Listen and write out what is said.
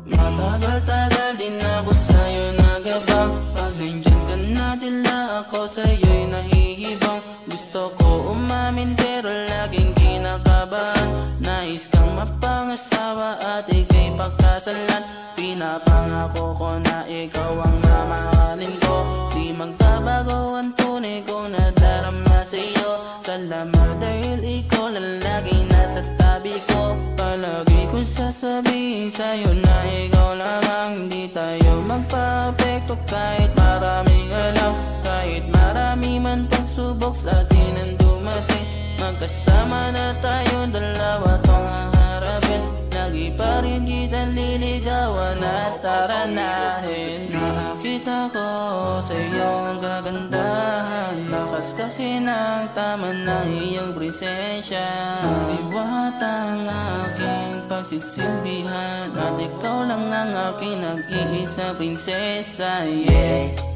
Matagal-tagal din ako sa'yo nagabang. Pag nandyan ka na tila ako sa'yo'y nahihibang. Gusto ko umamin pero laging kinakabahan. Nais kang mapangasawa at ika'y pagkasalan. Pinapangako ko na ikaw ang mamahalin ko. Di magbabago ang tunay kong nadarama sa'yo. Salamat dahil ikaw lang laging nasa tabi ko. Palagi kong sasabihin sa'yo na ikaw lamang. Di tayo magpa-apekto kahit maraming alam. Kahit marami man pagsubok sa atin ang dumating. Magkasama na tayo dalawa tong haharapin. Lagi pa rin kita liligawan at taranahin. Nakakita ko sa iyong kagandahan. Lakas kasi ng tama ng iyong presensya. Liwat ang aking pagsisilbihan. At ikaw lang ang aking nag-iisa prinsesa, yeah.